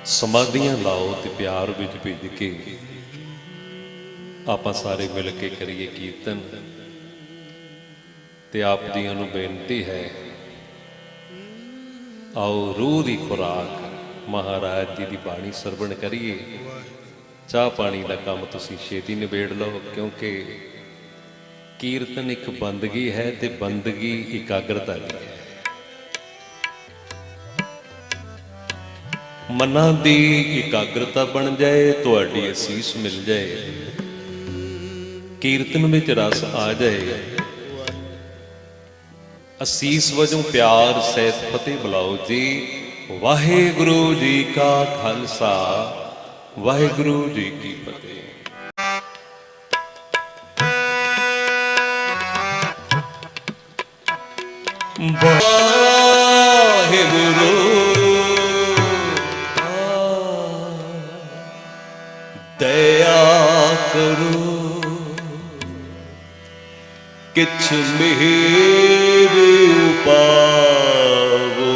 समाधियां लाओ तो प्यार विच भिज के आपां सारे मिल के करिए कीर्तन। ते आप जियां नूं बेनती है, आओ रूह की खुराक महाराज जी की बाणी सरवण करिए। चाह पानी का काम तुसीं छेती निबेड़ लो, क्योंकि कीर्तन एक बंदगी है ते बंदगी एकाग्रता की है। मना दी एकाग्रता बन जाए, तुहाडी असीस मिल जाए, कीर्तन में रस आ जाए, असीस वजों प्यार सहित फतेह बुलाओ जी। वाहिगुरु जी का खालसा, वाहिगुरु जी की फतेह। वाहिगुरु दया करो, किछ मेहर पावो।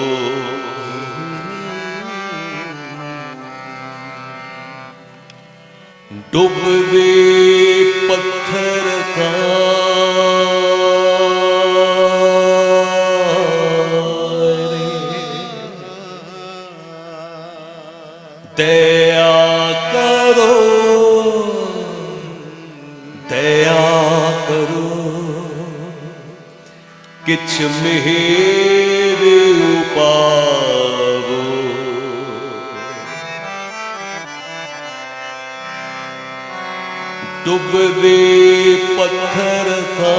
डुबदे पत्थर का दया करो, दया करो, किछ मेहर पावो। डुबदे पत्थर का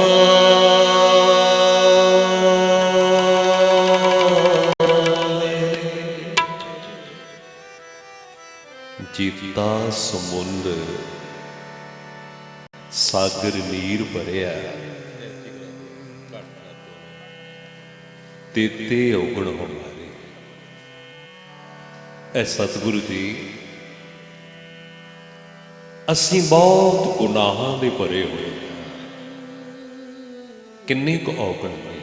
जीता समुंद सागर नीर भरिया, तेते औगण हमारे। ऐ सतगुरु जी, असीं बहुत गुनाहां दे भरे होए, किन्ने क औगण ने।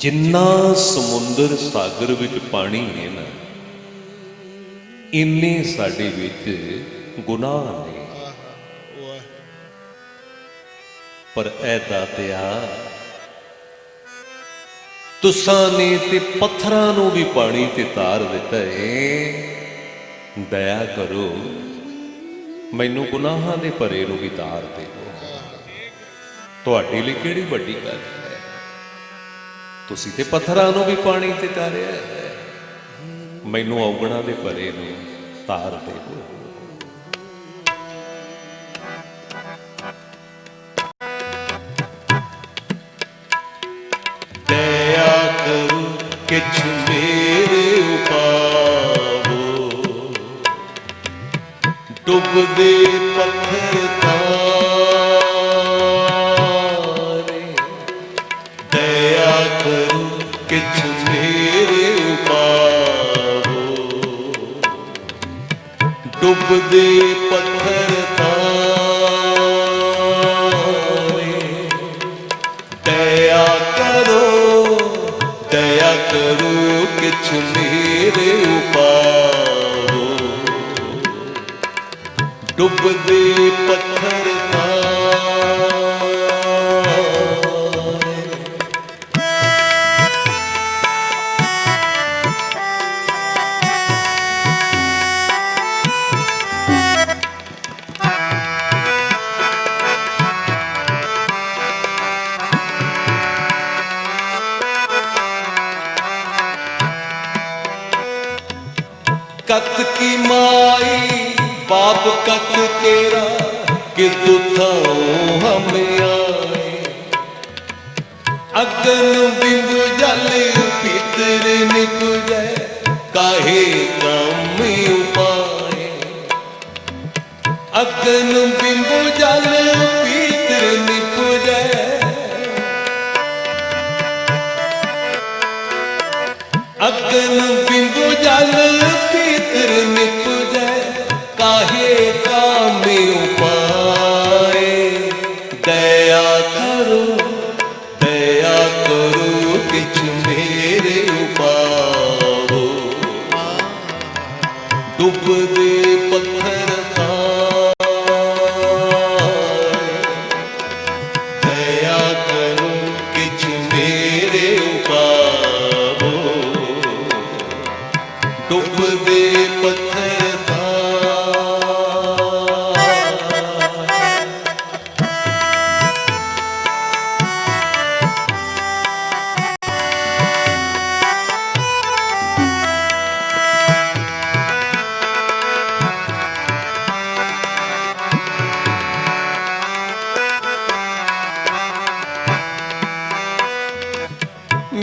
जिन्ना समुंदर सागर विच पानी है ना, इन्ने साडे विच गुनाह ने। पर ऐ दातिया, तुसां ने ते पत्थरां नूं भी पानी ते तार दिता है। दया करो, मैनू गुनाहां दे भरे नूं भी तार देवो। तुहाडे लई किहड़ी वड्डी गल है, तुसीं ते पत्थरां नूं भी पानी ते तारिया है, मैनू औगणां दे भरे नूं तार देवो। दया करो, किछ मेरे पावो। डुबदे पत्थर तारे, दया करो, किछ मेरे पावो। डुबदे पत्थर तारे, दया करो, दया करो, किछ मेरे पावो। डुबदे पत्थर तारे। कत की माई बाप कत तेरा, कि दुथाओ हम आए। अगन बिंब जल भीतर निपुजे, काहे काम उपाय। अगन बिंब जल भीतर निपुजे, अगन बिंब जल भीतर निपुजे, काहे काम उपाय। दया करो, दया करो, किछ मेरे पावो। डुबदे पत्थर दया करो किछ मेरे उपावो डुबदे पत्थर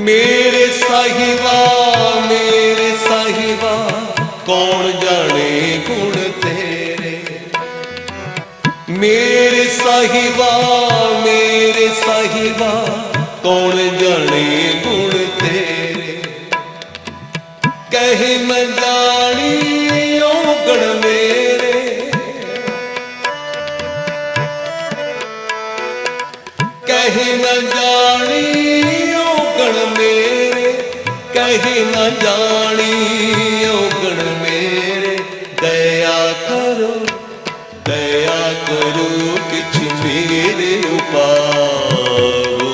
मेरे साहिबा कौन जाने गुण तेरे मेरे साहिबा कौन जाने गुण तेरे कहे मैं जानी औगण मेरे कहे न जानी औगण मेरे कहे न जानी औगण मेरे दया करो किछ मेरे उपावो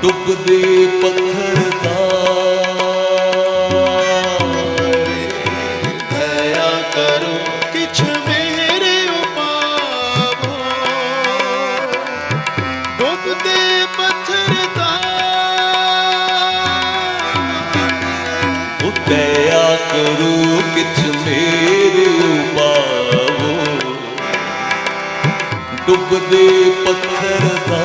डुबदे पत्थर तारे दया करो किछ मेरे उपावो डुबदे पत्थर तारे दया करो किछ मेरे उपावो डुबदे पत्थर तारे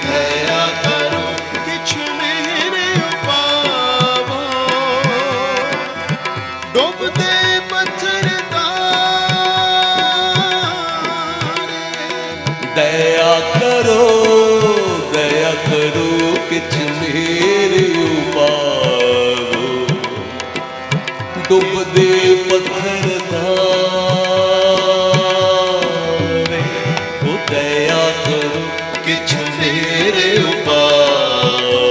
दया करो किछ मेरे उपावो डुबदे पत्थर तारे दया करो किछ मेरे उपावो डुबदे पत्थर तारे ओ दया करो किछ मेरे उपावो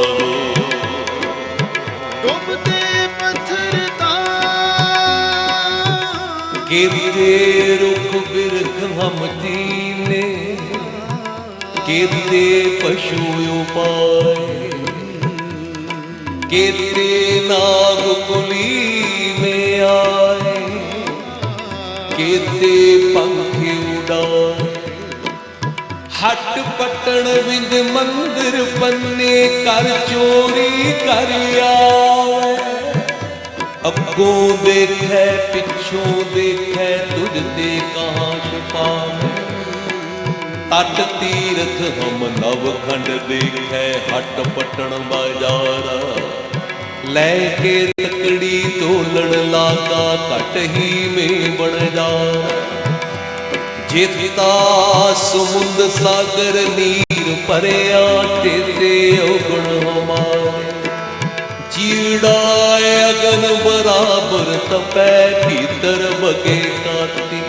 डुबदे पत्थर तारे केते रुख बिरख हम दीने केते पशु उपाय केते नाग कुली में आए केते पंख उड़ाए हट पटन विद मंदिर बन्ने कर चोरी कर आवे अगों देखे पिछों देखे तुझ ते कहाँ छुपावे तट तीरथ हम नवखंड देखे हट पटन बाजारा लैके तकड़ी तोलन लाका कट ही में बन जा जेता समुंद सागर नीर परया तेरे अवगुण हमारे चीड़ा अगन बराबर तपै भीतर बगे काती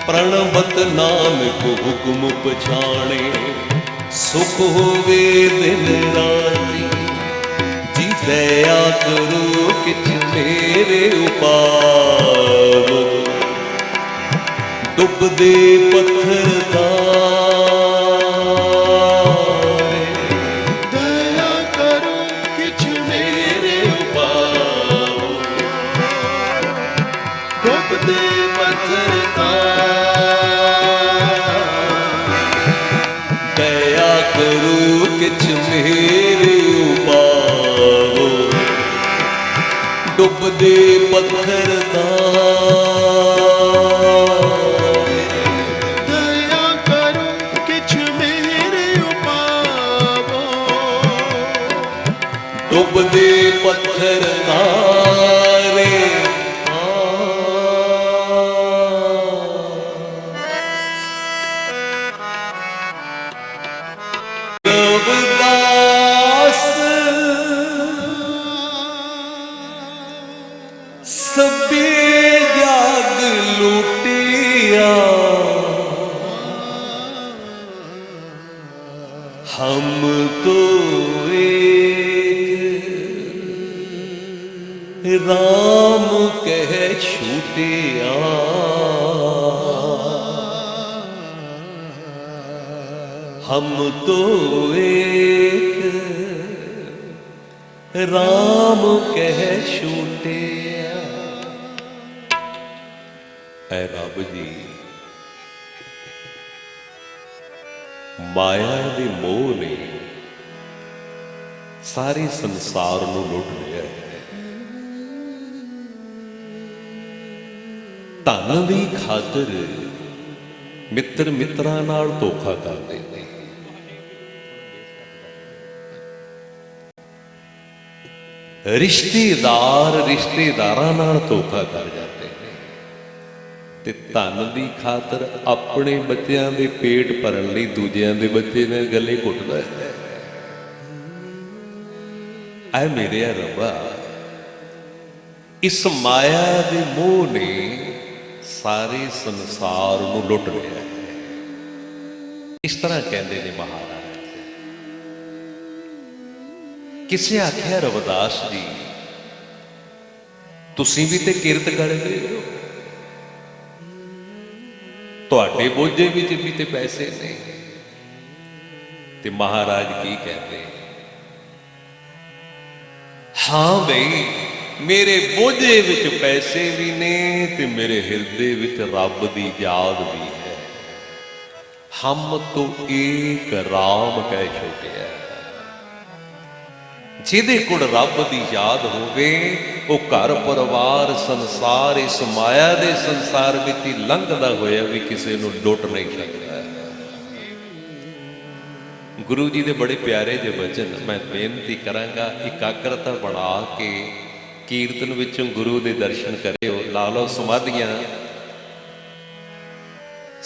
प्रणवत नानक हुक्म पछाणे सुख होवे दिन राती जी दया करो किछ मेरे उपावो डुबदे पत्थर तारे दया करो किछ मेरे उपावो डुबदे पत्थर दया करो किछ मेरे उपावो डुबदे पत्थर तारे दया करो किछ मेरे उपावो डुबदे पत्थर तारे सबे जाग लूटिया हम तो एक राम कह छूटिया हम तो एक राम कह छूटिया। ऐ रब जी माया दे मोह ने सारे संसार नूं लुट लिया है। धन दी खातर मित्र मित्रां नाल धोखा करदे ने। रिश्तेदार रिश्तेदारां नाल धोखा कर जाते हैं ते धन दी खातर अपने बच्चों के पेट भरन लई दूजियां दे बच्चे ने गले घुटदा है। ऐ मेरे रब्बा इस माया दे मोह ने सारे संसार नूं लुट लिया है। इस तरह कहते ने महाराज। किसे आख्या रविदास जी तुसीं भी ते किरत करदे हो, तुहाडे बोझे विच भी ते पैसे ने। ते महाराज की कहते, हाँ बई मेरे बोझे विच पैसे भी ने ते मेरे हिरदे विच रब दी याद भी है। हम तो एक राम कह छुटिया। जिहदे कोल रब दी याद होवे वो घर परिवार संसार इस माया दे संसार विच ही लंघदा होया भी किसी नूं लुट नहीं सकता। गुरु जी दे बड़े प्यारे जे वचन मैं बेनती करांगा, इकाग्रता बना के कीर्तन विचों गुरु दे दर्शन करियो। ला लो समाधियां।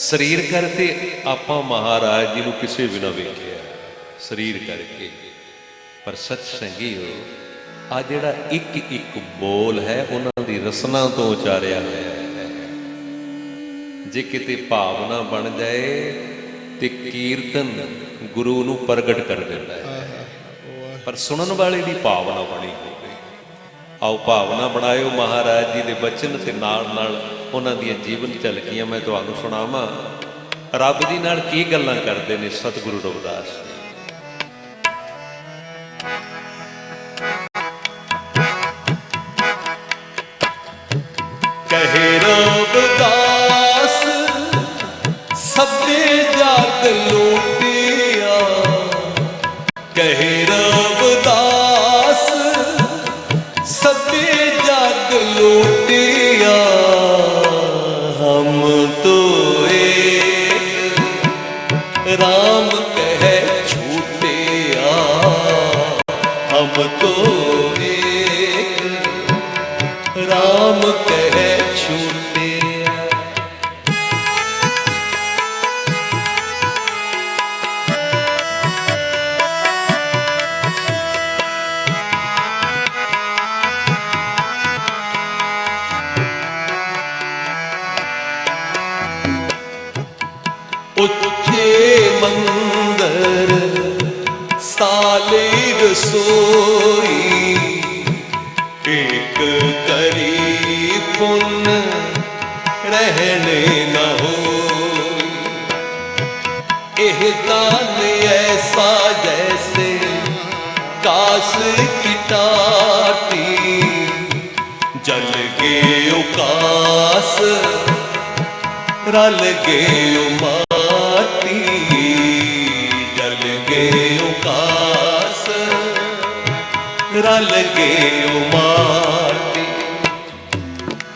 शरीर करके आपां महाराज जी नूं किसे भी ना वेखिया शरीर करके, पर सच संगियो आ जिहड़ा एक एक बोल है उन्हां दी रसना तो उचारिया होया है। जे किते भावना बन जाए ते कीर्तन गुरु नूं प्रगट कर दिंदा है, पर सुनन वाले दी भावना बनी होवे। आओ भावना बनायो महाराज जी दे बचन ते नाल नाल उन्हां दी जीवन झलकियां मैं तुहानूं सुणावां। रब जी नाल की गल्लां करदे ने सतगुरु रविदास जी। कहे रविदास सबे जात लूटिया, कहे रविदास सबे जात लूटिया। हम तो एक राम कह छूटिया, हम तो एक राम कह छूटिया। उच्चे मंदिर साले रसोई, एक करी पुन रहने न हो। एह दान ऐसा जैसे कास की टाटी, जल गए उकास रल गए माटी, जल गए उकास रल गए माटी।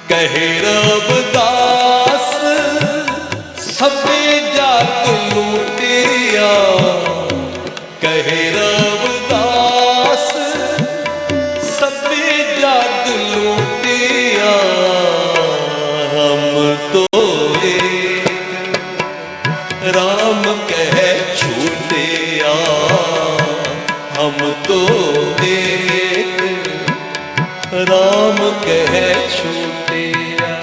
कहे रविदास सबे जात लूटिया, कहे रविदास सबे जात लूटिया। हम तो एक राम कह छूटिया, हम तो एक राम कह छूटिया।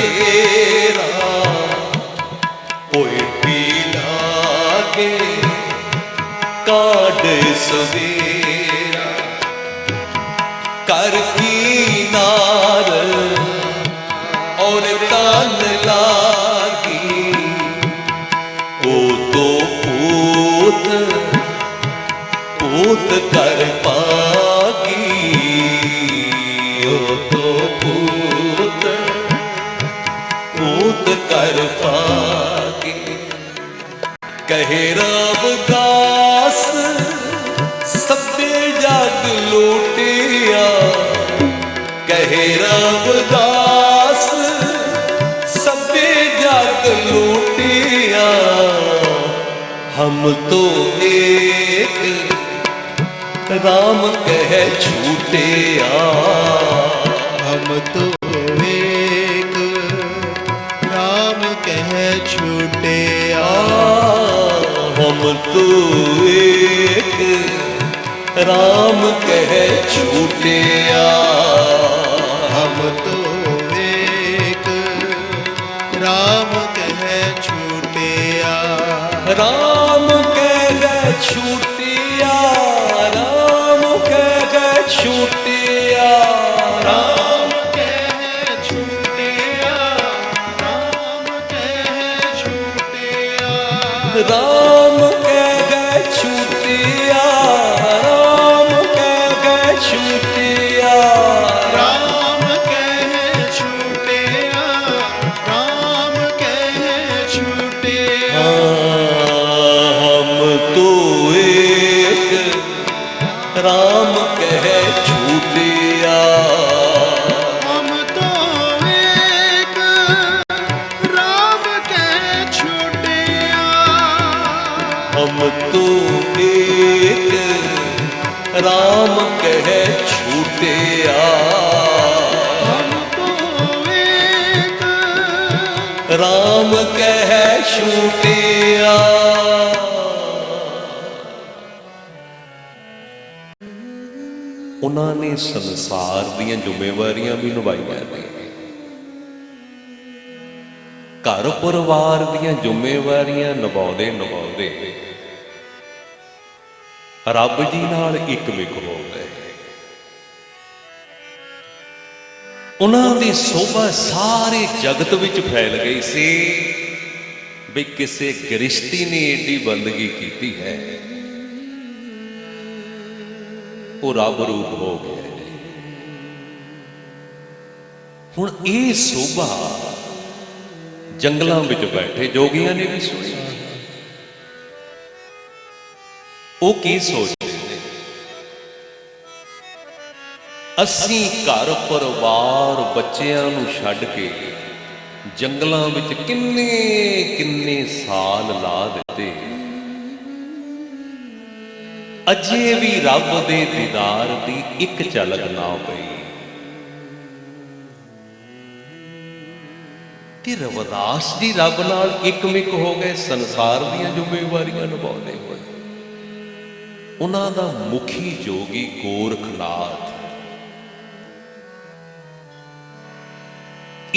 सवेरा होए पी लागे काढ़ सवेरा कर कीनार और तन लागी ओ तो पूत पूत कर पागी ओ तो पूत पूत कर पागी कहे रविदास सभे जग लूटिया कहे रविदास सभे जग लूटिया हम तो एक राम कह छूटिया हम तो एक राम कह छूटिया हम तो एक राम कह छूटिया हम तो एक राम कह छूटिया राम कह छूटिया राम कह छूटिया राम कह छूटिया राम कह छूटिया राम कह छूटिया राम कह छूटिया राम कह छूटिया राम कह छूटिया हम तो एक राम कह छूटिया हम तो एक राम कह छूटिया हम तो एक राम कह छूटिया हम तो एक राम कह छूटिया ਉਹਨਾਂ ਨੇ ਸੰਸਾਰ ਦੀਆਂ ਜ਼ਿੰਮੇਵਾਰੀਆਂ ਵੀ ਨਿਭਾਈਆਂ ਨੇ ਘਰ ਪਰਿਵਾਰ ਦੀਆਂ ਜ਼ਿੰਮੇਵਾਰੀਆਂ ਨਿਭਾਉਂਦੇ ਰੱਬ ਜੀ ਨਾਲ ਇੱਕਮਿਕ ਹੋ ਗਏ ਉਹਨਾਂ ਦੀ ਸੋਭਾ ਸਾਰੇ ਜਗਤ ਵਿੱਚ ਫੈਲ ਗਈ ਸੀ ਵੀ ਕਿਸੇ ਗ੍ਰਿਸ਼ਤੀ ਨੇ ਏਡੀ ਬੰਦਗੀ ਕੀਤੀ ਹੈ ਉਹ ਰੱਬ ਰੂਪ ਹੋ ਗਏ ਨੇ ਹੁਣ ਇਹ ਸੋਭਾ ਜੰਗਲਾਂ ਵਿੱਚ ਬੈਠੇ ਜੋਗੀਆਂ ਨੇ ਵੀ ਸੁਣੀ ਉਹ ਕੀ ਸੋਚਦੇ ਨੇ ਅਸੀਂ ਘਰ ਪਰਿਵਾਰ ਬੱਚਿਆਂ ਨੂੰ ਛੱਡ ਕੇ ਜੰਗਲਾਂ ਵਿੱਚ ਕਿੰਨੇ ਸਾਲ ਲਾ ਦਿੱਤੇ ਅਜੇ ਵੀ ਰੱਬ ਦੇ ਦੀਦਾਰ ਦੀ ਇੱਕ ਝਲਕ ਨਾ ਪਈ ਕਿ ਰਵਿਦਾਸ ਜੀ ਰੱਬ ਨਾਲ ਇੱਕਮਿਕ ਹੋ ਗਏ ਸੰਸਾਰ ਦੀਆਂ ਜ਼ਿੰਮੇਵਾਰੀਆਂ ਨਿਭਾਉਂਦੇ ਹੋਏ ਉਹਨਾਂ ਦਾ ਮੁਖੀ ਜੋਗੀ ਗੋਰਖਨਾਥ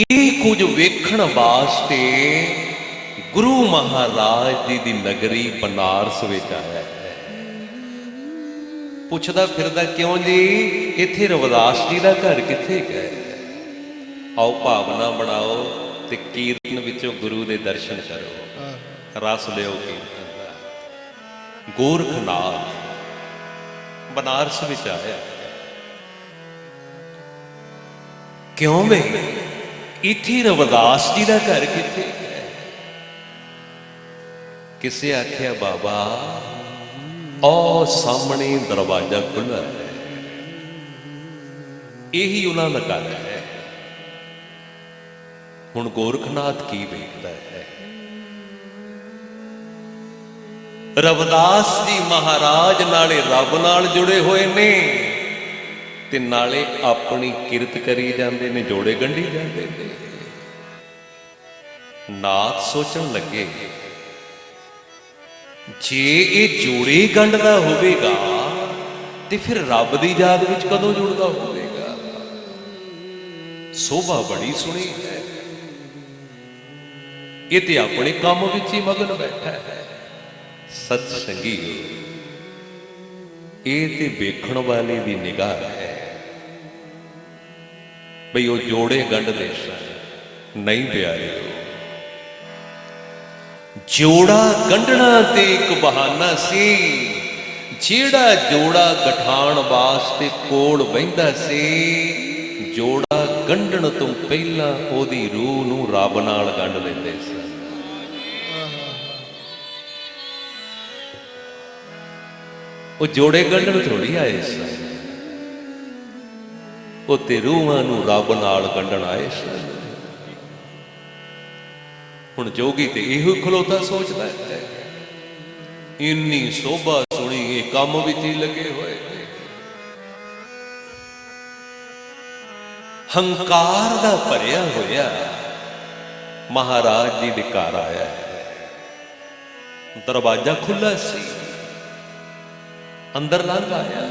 ਇਹ ਕੁਝ ਵੇਖਣ ਵਾਸਤੇ ਗੁਰੂ ਮਹਾਰਾਜ ਜੀ ਦੀ ਨਗਰੀ ਬਨਾਰਸ ਵਿੱਚ ਆਇਆ ਪੁੱਛਦਾ ਫਿਰਦਾ ਕਿਉਂ ਜੀ ਇੱਥੇ ਰਵਿਦਾਸ ਜੀ ਦਾ ਘਰ ਕਿੱਥੇ ਹੈ ਆਓ ਭਾਵਨਾ ਬਣਾਓ ਤੇ ਕੀਰਤਨ ਵਿੱਚੋਂ ਗੁਰੂ ਦੇ ਦਰਸ਼ਨ ਕਰੋ ਰਸ ਲਿਓ ਕੀਰਤਨ ਦਾ ਗੋਰਖਨਾਥ ਬਨਾਰਸ ਵਿੱਚ ਆਇਆ ਕਿਉਂ ਵੇ ਇੱਥੇ ਰਵਿਦਾਸ ਜੀ ਦਾ ਘਰ ਕਿੱਥੇ ਹੈ ਕਿਸੇ ਆਖਿਆ ਬਾਬਾ ਉਹ ਸਾਹਮਣੇ ਦਰਵਾਜ਼ਾ ਖੁੱਲ੍ਹਾ ਹੈ ਇਹੀ ਉਹਨਾਂ ਦਾ ਘਰ ਹੈ ਹੁਣ ਗੋਰਖਨਾਥ ਕੀ ਵੇਖਦਾ ਹੈ ਰਵਿਦਾਸ ਜੀ ਮਹਾਰਾਜ ਨਾਲੇ ਰੱਬ ਨਾਲ ਜੁੜੇ ਹੋਏ ਨੇ ਤੇ ਨਾਲੇ ਆਪਣੀ ਕਿਰਤ ਕਰੀ ਜਾਂਦੇ ਨੇ ਜੋੜੇ ਗੰਢੀ ਜਾਂਦੇ ਨੇ ਨਾਥ ਸੋਚਣ ਲੱਗੇ ਜੇ ਇਹ ਜੋੜੇ ਗੰਢਦਾ ਹੋਵੇਗਾ ਤੇ ਫਿਰ ਰੱਬ ਦੀ ਯਾਦ ਵਿੱਚ ਕਦੋਂ ਜੁੜਦਾ ਹੋਵੇਗਾ ਸੋਭਾ ਬੜੀ ਸੁਣੀ ਹੈ ਇਹ ਤੇ ਆਪਣੇ ਕੰਮ ਵਿੱਚ ਹੀ ਮਗਨ ਬੈਠਾ ਹੈ। ਸਤ ਸੰਗੀਓ, ਇਹ ਤੇ ਵੇਖਣ ਵਾਲੇ ਦੀ ਨਿਗਾਹ ਹੈ ਬਈ ਉਹ ਜੋੜੇ ਗੰਢਦੇ ਸਨ। ਨਹੀਂ ਪਿਆਰਿਓ, ਜੋੜਾ ਗੰਢਣਾ ਤੇ ਇੱਕ ਬਹਾਨਾ ਸੀ। ਜਿਹੜਾ ਜੋੜਾ ਗਠਾਣ ਵਾਸਤੇ ਕੋਲ ਬਹਿੰਦਾ ਸੀ, ਜੋੜਾ ਗੰਢਣ ਤੋਂ ਪਹਿਲਾਂ ਉਹਦੀ ਰੂਹ ਨੂੰ ਰੱਬ ਨਾਲ ਗੰਢ ਲੈਂਦੇ ਸਨ। ਉਹ ਜੋੜੇ ਗੰਢਣ ਥੋੜੀ ਆਏ ਸਨ, ਉਹ ਤੇ ਰੂਹਾਂ ਨੂੰ ਰੱਬ ਨਾਲ ਗੰਢਣ ਆਏ ਸਨ। ਹੁਣ ਜੋਗੀ ਤੇ ਇਹੋ ਖਲੋਤਾ ਸੋਚਦਾ ਹੈ, ਇੰਨੀ ਸੋਭਾ ਸੁਣੀ, ਇਹ ਕੰਮ ਵਿੱਚ ਹੀ ਲੱਗੇ ਹੋਏ ਨੇ। ਹੰਕਾਰ ਦਾ ਭਰਿਆ ਹੋਇਆ ਮਹਾਰਾਜ ਜੀ ਦੇ ਘਰ ਆਇਆ ਹੈ। ਦਰਵਾਜ਼ਾ ਖੁੱਲਾ ਸੀ, ਅੰਦਰ ਲੰਘ ਆਇਆ।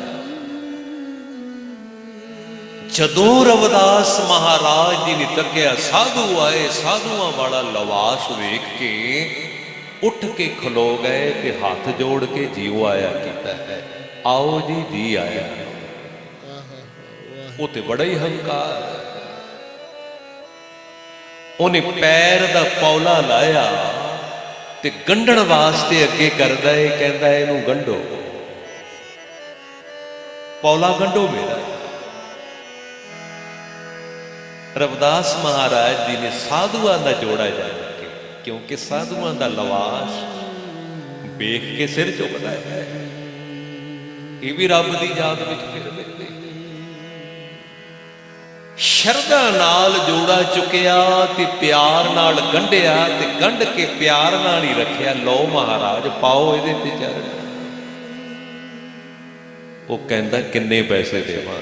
ਜਦੋਂ ਰਵਿਦਾਸ ਮਹਾਰਾਜ ਜੀ ਨੇ ਤੱਕਿਆ, ਸਾਧੂ ਆਏ। ਸਾਧੂਆਂ ਵਾਲਾ ਲਿਬਾਸ ਵੇਖ ਕੇ ਉੱਠ ਕੇ ਖਲੋ ਗਏ ਤੇ ਹੱਥ ਜੋੜ ਕੇ ਜੀਓ ਆਇਆ ਕੀਤਾ ਹੈ। ਆਓ ਜੀ, ਜੀ ਆਇਆ। ਉਹ ਤੇ ਬੜਾ ਹੀ ਹੰਕਾਰ। ਉਹਨੇ ਪੈਰ ਦਾ ਪੌਲਾ ਲਾਇਆ ਤੇ ਗੰਢਣ ਵਾਸਤੇ ਅੱਗੇ ਕਰਦਾ ਏ, ਕਹਿੰਦਾ ਇਹਨੂੰ ਗੰਢੋ, ਪੌਲਾ ਗੰਢੋ ਮੇਰਾ। ਰਵਿਦਾਸ ਮਹਾਰਾਜ ਜੀ ਨੇ ਸਾਧੂਆਂ ਦਾ ਜੋੜਾ ਜਾਣ ਕੇ, ਕਿਉਂਕਿ ਸਾਧੂਆਂ ਦਾ ਲਿਬਾਸ ਵੇਖ ਕੇ ਸਿਰ ਝੁਕਦਾ ਹੈ, ਇਹ ਵੀ ਰੱਬ ਦੀ ਯਾਦ ਵਿੱਚ ਫਿਰਦੇ ਨੇ। ਸ਼ਰਧਾ ਨਾਲ ਜੋੜਾ ਚੁੱਕਿਆ ਤੇ ਪਿਆਰ ਨਾਲ ਗੰਢਿਆ ਤੇ ਗੰਢ ਕੇ ਪਿਆਰ ਨਾਲ ਹੀ ਰੱਖਿਆ। ਲਓ ਮਹਾਰਾਜ, ਪਾਓ ਇਹਦੇ ਤੇ ਚਰਨ। ਉਹ ਕਹਿੰਦਾ ਕਿੰਨੇ ਪੈਸੇ ਦੇਵਾਂ?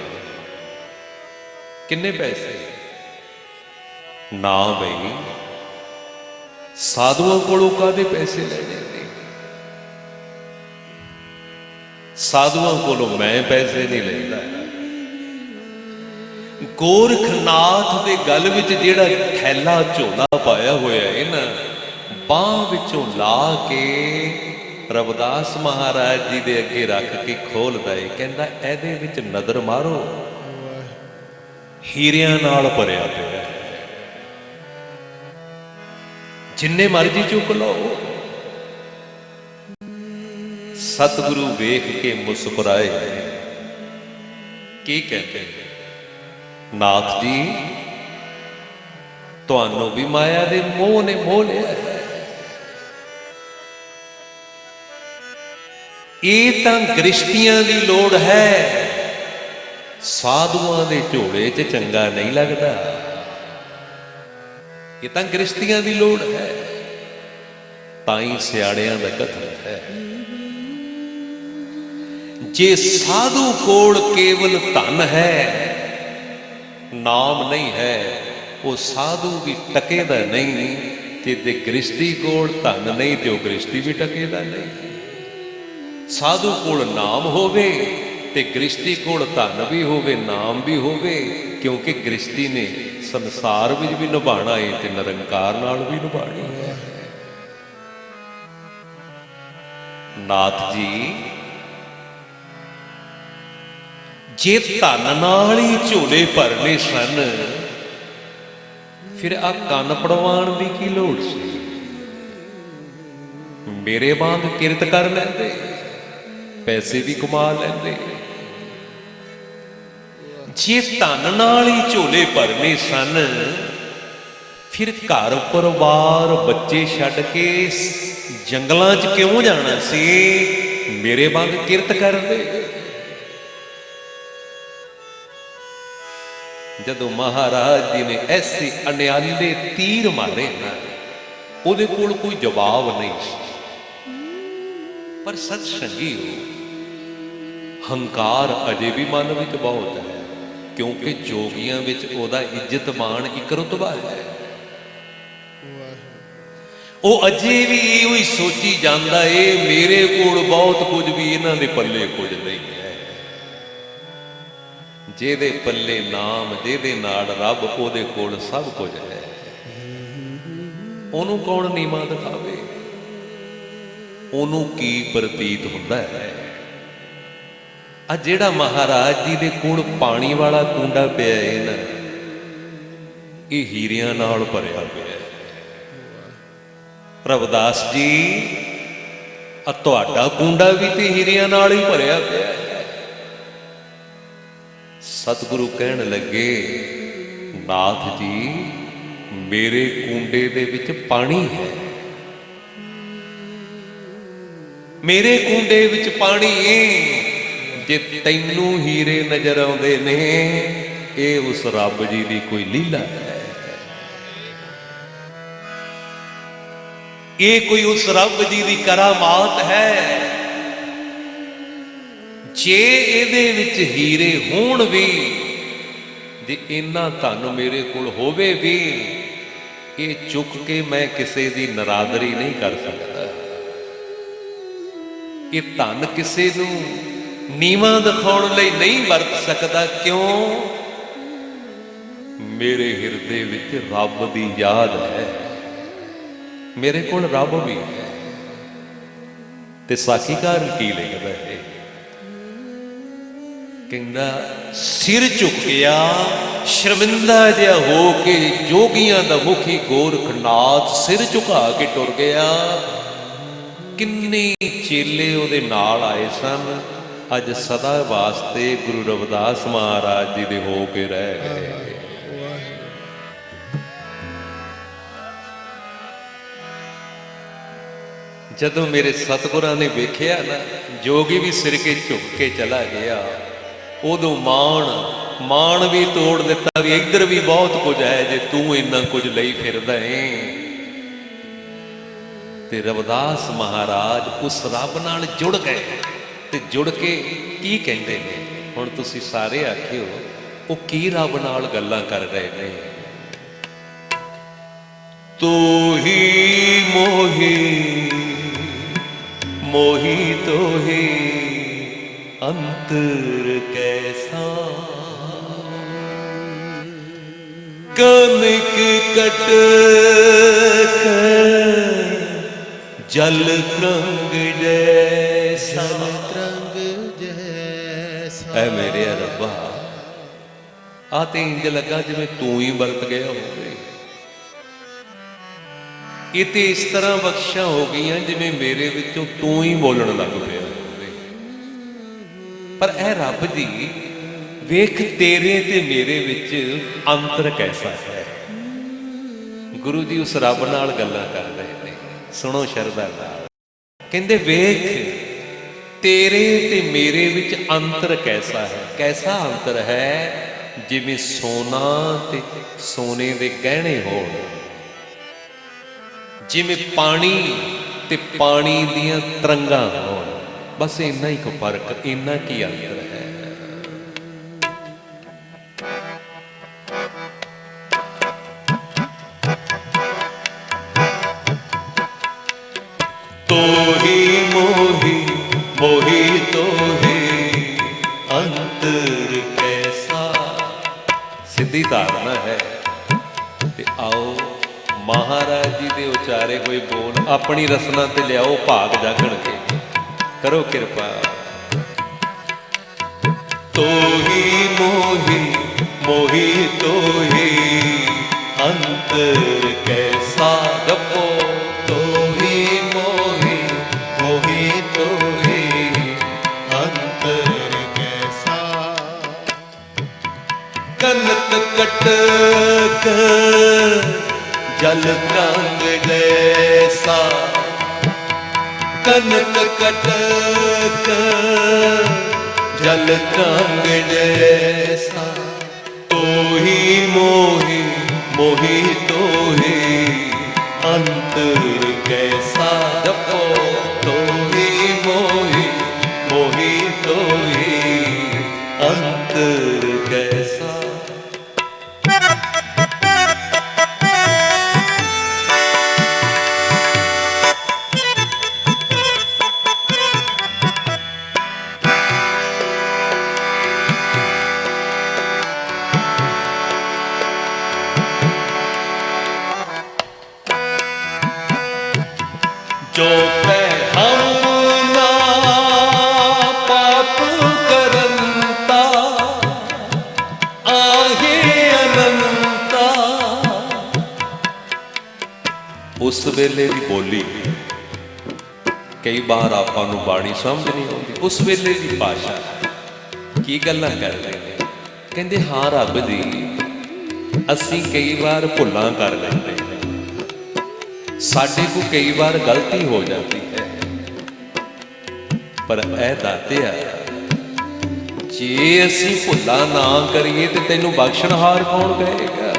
ਕਿੰਨੇ ਪੈਸੇ? ਨਾ ਬਈ, ਸਾਧੂਆਂ ਕੋਲੋਂ ਕਾਹਦੇ ਪੈਸੇ ਲੈਣੇ ਨੇ? ਸਾਧੂਆਂ ਕੋਲੋਂ ਮੈਂ ਪੈਸੇ ਨਹੀਂ ਲੈਂਦਾ। ਗੋਰਖਨਾਥ ਦੇ ਗਲ ਵਿੱਚ ਜਿਹੜਾ ਥੈਲਾ ਝੋਲਾ ਪਾਇਆ ਹੋਇਆ ਹੈ ਨਾ, ਬਾਂਹ ਵਿੱਚੋਂ ਲਾ ਕੇ ਰਵਿਦਾਸ ਮਹਾਰਾਜ ਜੀ ਦੇ ਅੱਗੇ ਰੱਖ ਕੇ ਖੋਲਦਾ ਏ। ਕਹਿੰਦਾ ਇਹਦੇ ਵਿੱਚ ਨਜ਼ਰ ਮਾਰੋ, ਹੀਰਿਆਂ ਨਾਲ ਭਰਿਆ ਪਿਆ, ਜਿੰਨੇ ਮਰਜ਼ੀ ਚੁੱਕ ਲਓ। ਸਤਿਗੁਰੂ ਵੇਖ ਕੇ ਮੁਸਕਰਾਏ। ਕੀ ਕਹਿੰਦੇ? ਨਾਥ ਜੀ, ਤੁਹਾਨੂੰ ਵੀ ਮਾਇਆ ਦੇ ਮੋਹ ਨੇ ਮੋਹ ਲਿਆ ਹੈ। ਇਹ ਤਾਂ ਗ੍ਰਿਸ਼ਤੀਆਂ ਦੀ ਲੋੜ ਹੈ, ਸਾਧੂਆਂ ਦੇ ਝੋਲੇ 'ਚ ਚੰਗਾ ਨਹੀਂ ਲੱਗਦਾ। ਇਹ ਤਾਂ ਗ੍ਰਿਸ਼ਤੀਆਂ ਦੀ ਲੋੜ ਹੈ। ਤਾਂ ਹੀ ਸਿਆਣਿਆਂ ਦਾ ਕਥਨ ਹੈ, ਜੇ ਸਾਧੂ ਕੋਲ ਕੇਵਲ ਧਨ ਹੈ, ਨਾਮ ਨਹੀਂ ਹੈ, ਉਹ ਸਾਧੂ ਵੀ ਟਕੇਦਾ ਨਹੀਂ। ਤੇ ਗ੍ਰਿਸ਼ਤੀ ਕੋਲ ਧਨ ਨਹੀਂ ਤੇ ਉਹ ਗ੍ਰਿਸ਼ਤੀ ਵੀ ਟਕੇਦਾ ਨਹੀਂ। ਸਾਧੂ ਕੋਲ ਨਾਮ ਹੋਵੇ ਤੇ ਗ੍ਰਿਸ਼ਤੀ ਕੋਲ ਧਨ ਵੀ ਹੋਵੇ, ਨਾਮ ਵੀ ਹੋਵੇ, ਕਿਉਂਕਿ ਗ੍ਰਿਸ਼ਤੀ ਨੇ ਸੰਸਾਰ ਵਿੱਚ ਵੀ ਨਿਭਾਣਾ ਹੈ ਤੇ ਨਿਰੰਕਾਰ ਨਾਲ ਵੀ ਨਿਭਾਣੀ ਹੈ। ਨਾਥ ਜੀ, ਜੇ ਧਨ ਨਾਲ ਹੀ ਝੋਲੇ ਭਰਨੇ ਸਨ, ਫਿਰ ਆ ਕੰਨ ਪੜਵਾਉਣ ਦੀ ਕੀ ਲੋੜ ਸੀ? ਮੇਰੇ ਵਾਂਗ ਕਿਰਤ ਕਰ ਲੈਂਦੇ, ਪੈਸੇ ਵੀ ਕਮਾ ਲੈਂਦੇ। ਜੇ ਧਨ ਨਾਲ ਹੀ ਝੋਲੇ ਭਰਨੇ ਸਨ, ਫਿਰ ਘਰ ਪਰਿਵਾਰ ਬੱਚੇ ਛੱਡ ਕੇ ਜੰਗਲਾਂ 'ਚ ਕਿਉਂ ਜਾਣਾ ਸੀ? ਮੇਰੇ ਵਾਂਗ ਕਿਰਤ ਕਰਦੇ। ਜਦੋਂ ਮਹਾਰਾਜ ਜੀ ਨੇ ਐਸੇ ਅਨਿਆਲੇ ਤੀਰ ਮਾਰੇ ਨਾ, ਉਹਦੇ ਕੋਲ ਕੋਈ ਜਵਾਬ ਨਹੀਂ ਸੀ। ਪਰ ਸਤ ਸੰਗੀਓ, ਹੰਕਾਰ ਅਜੇ ਵੀ ਮਨ ਵਿੱਚ ਬਹੁਤ ਹੈ, ਕਿਉਂਕਿ ਜੋਗੀਆਂ ਵਿੱਚ ਉਹਦਾ ਇੱਜ਼ਤ ਮਾਣ ਇੱਕ ਰੁਤਬਾ ਹੈ। ਉਹ ਅਜੇ ਵੀ ਇਹੋ ਹੀ ਸੋਚੀ ਜਾਂਦਾ ਏ, ਮੇਰੇ ਕੋਲ ਬਹੁਤ ਕੁਝ ਵੀ ਇਹਨਾਂ ਦੇ ਪੱਲੇ ਕੁਝ ਨਹੀਂ ਹੈ। ਜਿਹਦੇ ਪੱਲੇ ਨਾਮ, ਜਿਹਦੇ ਨਾਲ ਰੱਬ, ਉਹਦੇ ਕੋਲ ਸਭ ਕੁਝ ਹੈ। ਉਹਨੂੰ ਕੌਣ ਨੀਵਾਂ ਦਿਖਾਵੇ? ਉਹਨੂੰ ਕੀ ਪ੍ਰਤੀਤ ਹੁੰਦਾ ਹੈ? ਆ ਜਿਹੜਾ ਮਹਾਰਾਜ ਜੀ ਦੇ ਕੋਲ ਪਾਣੀ ਵਾਲਾ ਕੂੰਡਾ ਪਿਆ ਹੈ ਨਾ, ਇਹ ਹੀਰਿਆਂ ਨਾਲ ਭਰਿਆ ਪਿਆ ਹੈ। ਰਵਿਦਾਸ ਜੀ, ਆ ਤੁਹਾਡਾ ਕੂੰਡਾ ਵੀ ਤੇ ਹੀਰਿਆਂ ਨਾਲ ਹੀ ਭਰਿਆ ਪਿਆ ਹੈ। ਸਤਿਗੁਰੂ ਕਹਿਣ ਲੱਗੇ, ਨਾਥ ਜੀ, ਮੇਰੇ ਕੂੰਡੇ ਦੇ ਵਿੱਚ ਪਾਣੀ ਹੈ, ਮੇਰੇ ਕੂੰਡੇ ਵਿੱਚ ਪਾਣੀ ਹੈ। ਜੇ ਤੈਨੂੰ ਹੀਰੇ ਨਜ਼ਰ ਆਉਂਦੇ ਨੇ, ਇਹ ਉਸ ਰੱਬ ਜੀ ਦੀ ਕੋਈ ਲੀਲਾ ਹੈ, ਇਹ ਕੋਈ ਉਸ ਰੱਬ ਜੀ ਦੀ ਕਰਾਮਾਤ ਹੈ। ਜੇ ਇਹਦੇ ਵਿੱਚ ਹੀਰੇ ਹੋਣ ਵੀ, ਜੇ ਇੰਨਾ ਧਨ ਮੇਰੇ ਕੋਲ ਹੋਵੇ ਵੀ, ਇਹ ਚੁੱਕ ਕੇ ਮੈਂ ਕਿਸੇ ਦੀ ਨਰਾਦਰੀ ਨਹੀਂ ਕਰ ਸਕਦਾ। ਇਹ ਧਨ ਕਿਸੇ ਨੂੰ ਨੀਵਾਂ ਦਿਖਾਉਣ ਲਈ ਨਹੀਂ ਵਰਤ ਸਕਦਾ। ਕਿਉਂ? ਮੇਰੇ ਹਿਰਦੇ ਵਿੱਚ ਰੱਬ ਦੀ ਯਾਦ ਹੈ, ਮੇਰੇ ਕੋਲ ਰੱਬ ਵੀ ਹੈ। ਤੇ ਸਾਖੀਕਾਰ ਕੀ ਲਿਖਦਾ ਹੈ? ਕਹਿੰਦਾ, ਸਿਰ ਝੁਕਿਆ ਸ਼ਰਮਿੰਦਾ ਜਿਹਾ ਹੋ ਕੇ, ਜੋਗੀਆਂ ਦਾ ਮੁਖੀ ਗੋਰਖਨਾਥ ਸਿਰ ਝੁਕਾ ਕੇ ਟੁਰ ਗਿਆ। ਕਿੰਨੇ ਚੇਲੇ ਉਹਦੇ ਨਾਲ ਆਏ ਸਨ, ਅੱਜ ਸਦਾ ਵਾਸਤੇ ਗੁਰੂ ਰਵਿਦਾਸ ਮਹਾਰਾਜ ਜੀ ਦੇ ਹੋ ਕੇ ਰਹਿ ਗਏ। ਜਦੋਂ ਮੇਰੇ ਸਤਿਗੁਰਾਂ ਨੇ ਵੇਖਿਆ ਨਾ, ਜੋਗੀ ਵੀ ਸਿਰ ਕੇ ਝੁਕ ਕੇ ਚਲਾ ਗਿਆ, ਉਦੋਂ ਮਾਣ ਵੀ ਤੋੜ ਦਿੱਤਾ ਵੀ ਇੱਧਰ ਵੀ ਬਹੁਤ ਕੁਝ ਹੈ, ਜੇ ਤੂੰ ਇੰਨਾ ਕੁਝ ਲਈ ਫਿਰਦਾ ਏ। ਤੇ ਰਵਿਦਾਸ ਮਹਾਰਾਜ ਉਸ ਰੱਬ ਨਾਲ ਜੁੜ ਗਏ। ਤੇ ਜੁੜ ਕੇ ਕੀ ਕਹਿੰਦੇ ਨੇ? ਹੁਣ ਤੁਸੀਂ ਸਾਰੇ ਆਖਿਓ, ਉਹ ਕੀ ਰੱਬ ਨਾਲ ਗੱਲਾਂ ਕਰ ਰਹੇ ਨੇ? ਤੂੰ ਹੀ ਮੋਹੀ, ਮੋਹੀ ਤੋਹੀ, ਅੰਤਰ ਕੈਸਾ, ਕਨਕ ਕਟ ਜਲ ਤਰੰਗ ਜੈਸਾ, ਤਰੰਗ ਜੈਸਾ। ਐ ਮੇਰੇ ਰੱਬਾ, ਆ ਤੇ ਇੰਜ ਲੱਗਾ ਜਿਵੇਂ ਤੂੰ ਹੀ ਵਰਤ ਗਿਆ ਹੋਵੇ। ਇਹ ਤੇ ਇਸ ਤਰ੍ਹਾਂ ਬਖਸ਼ਾਂ ਹੋ ਗਈਆਂ ਜਿਵੇਂ ਮੇਰੇ ਵਿੱਚੋਂ ਤੂੰ ਹੀ ਬੋਲਣ ਲੱਗ ਪਿਆ ਹੋਵੇ। ਪਰ ਇਹ ਰੱਬ ਜੀ, ਵੇਖ ਤੇਰੇ ਤੇ ਮੇਰੇ ਵਿੱਚ ਅੰਤਰ ਕੈਸਾ ਹੈ। ਗੁਰੂ ਜੀ ਉਸ ਰੱਬ ਨਾਲ ਗੱਲਾਂ ਕਰ ਰਹੇ ਨੇ, ਸੁਣੋ ਸ਼ਰਧਾ ਨਾਲ। ਕਹਿੰਦੇ, ਵੇਖ ਤੇਰੇ ਤੇ ਮੇਰੇ ਵਿੱਚ ਅੰਤਰ ਕੈਸਾ ਹੈ। ਕੈਸਾ ਅੰਤਰ ਹੈ? ਜਿਵੇਂ ਸੋਨਾ ਤੇ ਸੋਨੇ ਦੇ ਗਹਿਣੇ ਹੋਣ, ਜਿਵੇਂ ਪਾਣੀ ਤੇ ਪਾਣੀ ਦੀਆਂ ਤਰੰਗਾਂ ਹੋਣ। ਬਸ ਇੰਨਾ ਹੀ ਕੋ ਫਰਕ, ਇੰਨਾ ਕੀ ਅੰਤਰ ਹੈ। ਤੋਹੀ ਮੋਹੀ, ਮੋਹੀ ਤੋਹੀ, ਅੰਤਰ ਕੈਸਾ। ਸਿੱਧੀ ਧਾਰਨਾ ਹੈ। ਤੇ ਆਓ ਮਹਾਰਾਜ ਜੀ ਦੇ ਉਚਾਰੇ ਹੋਏ ਬੋਲ ਆਪਣੀ ਰਸਨਾ ਤੇ ਲਿਆਓ, ਭਾਗ ਜਾਗਣਗੇ। ਕਰੋ ਕਿਰਪਾ। ਤੋਹੀ ਮੋਹੀ, ਮੋਹੀ ਤੋਹੀ, ਅੰਤਰ ਕੈਸਾ। ਜਪੋ, ਤੋਹੀ ਮੋਹੀ, ਮੋਹੀ ਤੋਹੀ, ਅੰਤਰ ਕੈਸਾ। ਕਨਕ ਕਟਕ ਜਲ ਤਰੰਗ ਜੈਸਾ, ਕਨਕ ਕਟਕ ਜਲ ਤਰੰਗ ਜੈਸਾ। ਤੋਹੀ ਮੋਹੀ, ਮੋਹੀ ਤੋਹੀ, ਅੰਤਰ ਕੈਸਾ। ਜਪੋ, ਤੋਹੀ ਮੋਹੀ, ਮੋਹੀ ਤੋਹੀ, ਅੰਤਰ ਕੈਸਾ। ਜੋ ਪੈ ਹਮ ਨਾ ਪਾਪ ਕਰੰਤਾ ਆਹੇ ਅਨੰਤਾ। ਉਸ ਵੇਲੇ ਦੀ ਬੋਲੀ ਕਈ ਵਾਰ ਆਪਾਂ ਨੂੰ ਬਾਣੀ ਸਮਝ ਨਹੀਂ ਆਉਂਦੀ। ਉਸ ਵੇਲੇ ਦੀ ਭਾਸ਼ਾ ਕੀ ਗੱਲਾਂ ਕਰਦੇ ਨੇ। ਕਹਿੰਦੇ ਹਾਂ ਰੱਬ ਜੀ ਅਸੀਂ ਕਈ ਵਾਰ ਭੁੱਲਾਂ ਕਰ ਲੈਂਦੇ ਹਾਂ, ਸਾਡੇ ਕੋਲ ਕਈ ਵਾਰ ਗਲਤੀ ਹੋ ਜਾਂਦੀ ਹੈ, ਪਰ ਇਹ ਦਾਤਿਆ ਜੇ ਅਸੀਂ ਭੁੱਲਾਂ ਨਾ ਕਰੀਏ ਤੇ ਤੈਨੂੰ ਬਖਸ਼ਣਹਾਰ ਕੌਣ ਕਹੇਗਾ।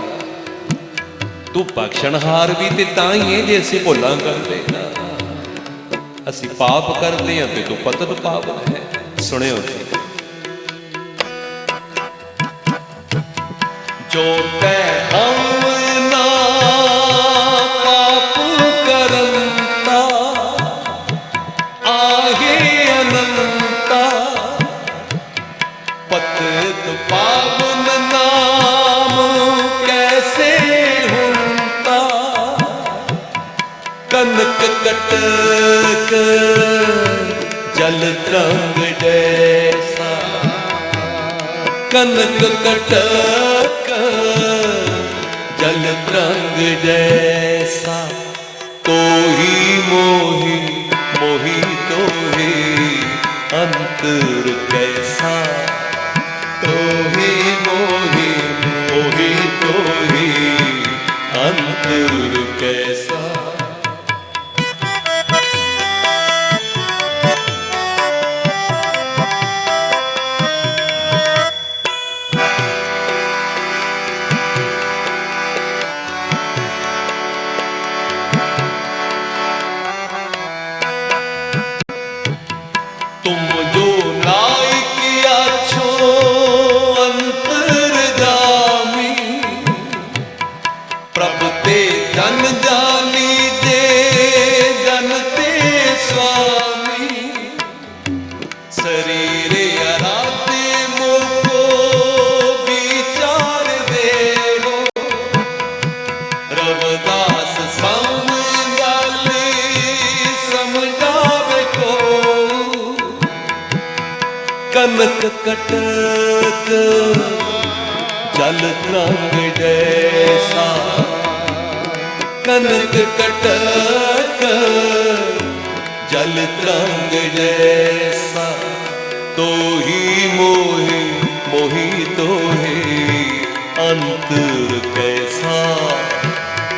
ਤੂੰ ਬਖਸ਼ਣਹਾਰ ਵੀ ਤੇ ਤਾਂ ਹੀ ਹੈ ਜੇ ਅਸੀਂ ਭੁੱਲਾਂ ਕਰਦੇ ਨਾ। ਅਸੀਂ ਪਾਪ ਕਰਦੇ ਹਾਂ ਤੇ ਤੂੰ ਪਤਤ ਪਾਵਨ ਹੈ। ਸੁਣਿਓ ਜੀ। ਜੋ ਤੈ ਹਮ ਨਾ ਪਾਪ ਕਰੰਤਾ ਆਹੇ ਅਨੰਤਾ। ਪਤਤ ਪਾਵਨ ਨਾਮ ਕੈਸੇ ਹੁੰਤਾ। ਕਨਕ ਕਟਕ ਜਲ ਤਰੰਗ ਜੈਸਾ। ਕਨਕ ਕਟਕ ਜਲ ਤਰੰਗ ਜੈਸਾ। ਤੋਹੀ ਮੋਹੀ ਮੋਹੀ ਤੋਹੀ ਅੰਤਰ ਕੈਸਾ। ਤੋਹੀ ਮੋਹੀ ਮੋਹੀ ਤੋਹੀ ਅੰਤਰ ਕੈਸਾ। तुम जो नायक आछो अंतरगामी। प्रभ ते जन जानी दे जन ते स्वामी। शरीर आराधे मोको विचार देवो। रविदास समझाले समझावे को। कनक कटक जल तरंग जैसा। कनक कटक जल तरंग जैसा। तोही मोही मोही तोही अंतर कैसा।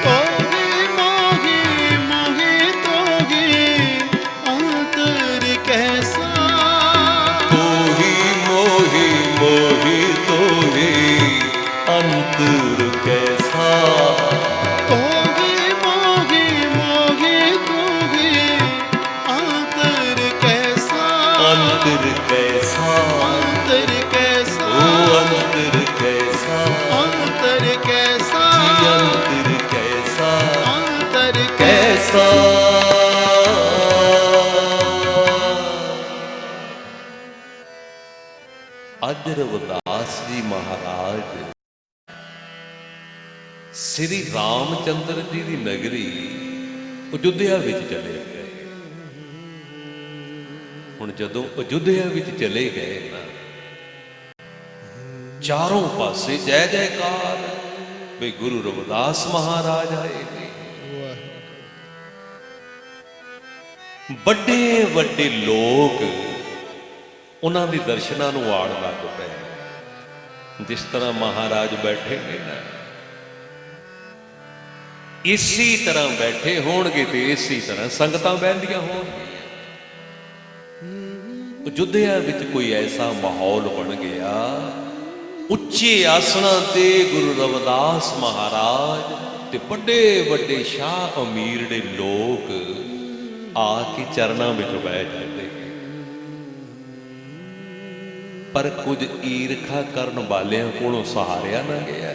तोही मोही मोही तोही अंतर कैसा। तोही मोही मोही तोही अंतर कैसा। तोही मोही मोही तोही अंतर कैसा। अंतर कैसा। अंतर कैसा। ओ अंतर कैसा। अंतर कैसा। जी अंतर कैसा। अंतर कैसा। ਅੱਜ ਰਵਿਦਾਸ ਜੀ ਮਹਾਰਾਜ ਸ੍ਰੀ ਰਾਮਚੰਦਰ ਜੀ ਦੀ ਨਗਰੀ ਅਯੁੱਧਿਆ ਵਿੱਚ ਚਲੇ ਗਏ। ਹੁਣ ਜਦੋਂ ਅਯੁੱਧਿਆ ਵਿੱਚ ਚਲੇ ਗਏ ਨਾ ਚਾਰੋਂ ਪਾਸੇ ਜੈ ਜੈਕਾਰ ਵੀ ਗੁਰੂ ਰਵਿਦਾਸ ਮਹਾਰਾਜ ਆਏ ਨੇ। ਵੱਡੇ ਵੱਡੇ ਲੋਕ ਉਹਨਾਂ ਦੇ ਦਰਸ਼ਨਾਂ ਨੂੰ ਆੜ ਲੱਗ ਪਏ। ਜਿਸ ਤਰ੍ਹਾਂ ਮਹਾਰਾਜ ਬੈਠੇ ਨੇ ਨਾ ਇਸੇ ਤਰ੍ਹਾਂ ਬੈਠੇ ਹੋਣਗੇ ਤੇ ਇਸੇ ਤਰ੍ਹਾਂ ਸੰਗਤਾਂ ਬਹਿੰਦੀਆਂ ਹੋਣਗੀਆਂ। ਅਯੁੱਧਿਆ ਵਿੱਚ ਕੋਈ ਐਸਾ ਮਾਹੌਲ ਬਣ ਗਿਆ। ਉੱਚੇ ਆਸਣਾਂ ਤੇ ਗੁਰੂ ਰਵਿਦਾਸ ਮਹਾਰਾਜ ਤੇ ਵੱਡੇ ਵੱਡੇ ਸ਼ਾਹ ਅਮੀਰ ਦੇ ਲੋਕ ਆ ਕੇ ਚਰਨਾਂ ਵਿੱਚ ਬਹਿ ਜਾਂਦੇ। ਪਰ ਕੁਝ ਈਰਖਾ ਕਰਨ ਵਾਲਿਆਂ ਕੋਲੋਂ ਸਹਾਰਿਆ ਨਾ ਗਿਆ।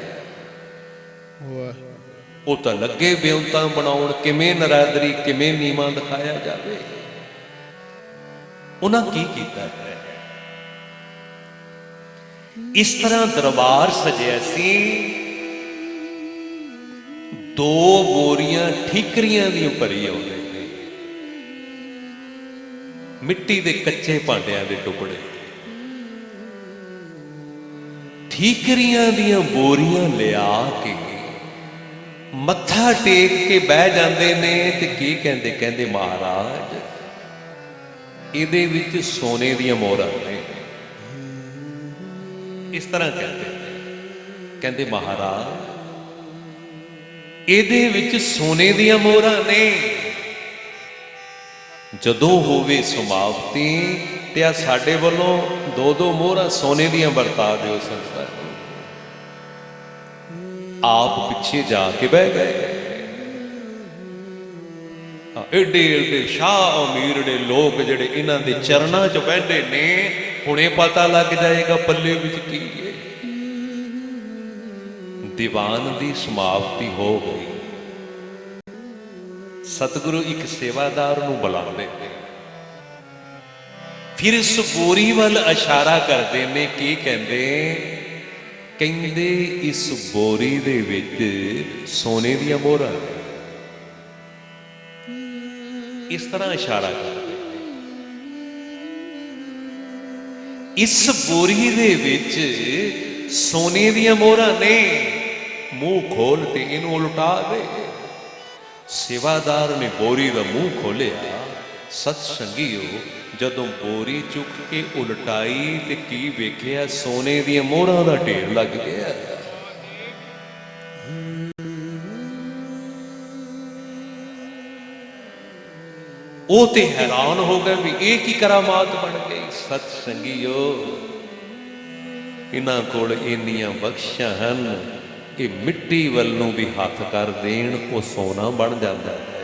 ਉਹ ਤਾਂ ਲੱਗੇ ਬਿਉਂਤਾਂ ਬਣਾਉਣ, ਕਿਵੇਂ ਨਰਾਦਰੀ ਕਿਵੇਂ ਨੀਵਾਂ ਦਿਖਾਇਆ ਜਾਵੇ। ਉਹਨਾਂ ਕੀ ਕੀਤਾ ਹੈ? ਇਸ ਤਰ੍ਹਾਂ ਦਰਬਾਰ ਸਜਿਆ ਸੀ। 2 ਬੋਰੀਆਂ ਠੀਕਰੀਆਂ ਦੀਆਂ ਭਰੀ ਆਉਂਦੇ ਨੇ। मिट्टी के कच्चे भांडियां के टुकड़े, ठीकरियां दियां बोरियां लिया के मत्था टेक के बह जाते ने ते की कहते, कहते महाराज इहदे विच सोने दियां मोहरां ने। इस तरह कहते, कहते महाराज इहदे विच सोने दियां मोहरां ने। जदों होवे समाप्ति ते आ साडे वल्लों दो दो मोहरां सोने दियां वरता दिओ संगतां। आप पिछे जाके बह गए। एडे एडे शाह अमीर ने लोग जिहड़े इन्हां दे चरनां च बहिंदे ने, हुणे पता लग जाएगा पल्ले विच की है। दीवान दी समाप्ति हो गई। सतगुरु एक सेवादार नूं बुलाते, फिर इस बोरी वाल इशारा करते ने। की कहते, कहते इस बोरी दे विच सोने दियां मोहरां। इस तरह इशारा करते, इस बोरी दे विच सोने दियां मोहरां ने। मुंह खोल ते इनू उल्टा दे। सेवादार ने बोरी का मुंह खोलिया। सतसंगीओ जदों बोरी चुक के उलटाई ते की वेखिया, सोने दी मोहरां दा ढेर लग गया। वो ते हैरान हो गए भी ये की करामात बन गई। सतसंगीओ इन्हां कोल इन्नियां बख्शिशां हन, ये मिट्टी वल्लों भी हाथ कर देण वो सोना बन जाता है।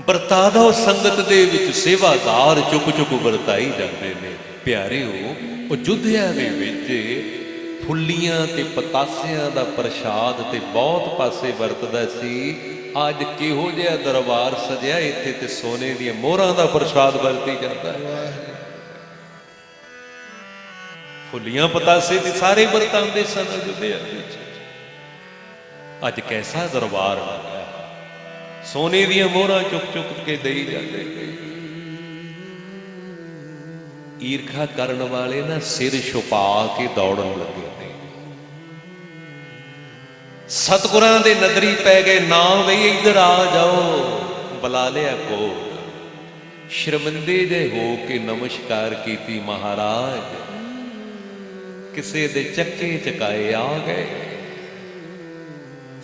बरता दो संगत दे विच सेवादार चुप चुप बरताई जाते हैं। प्यारिओ वो जुधिया दे विच फुल्लियां ते पतासियां दा प्रशाद ते बहुत पासे वरतदा सी। अज किहो जिहा दरबार सजिया इत्थे ते सोने दी मोहरां दा प्रशाद वरती जाता है। फुलियां पतासे दी सारे वरतांदे सन अयोध्या विच। अज कैसा दरबार आ गया, सोने दियां मोहरां चुक चुक के दई जाते। ईर्खा करन वाले ना सिर छुपा के दौड़न लगे। सतगुरां दे नदरी पै गए, ना बई इधर आ जाओ। बुला लिया को शर्मिंदे जे हो के नमस्कार कीती। महाराज किसे दे चक्के चकाए आ गए,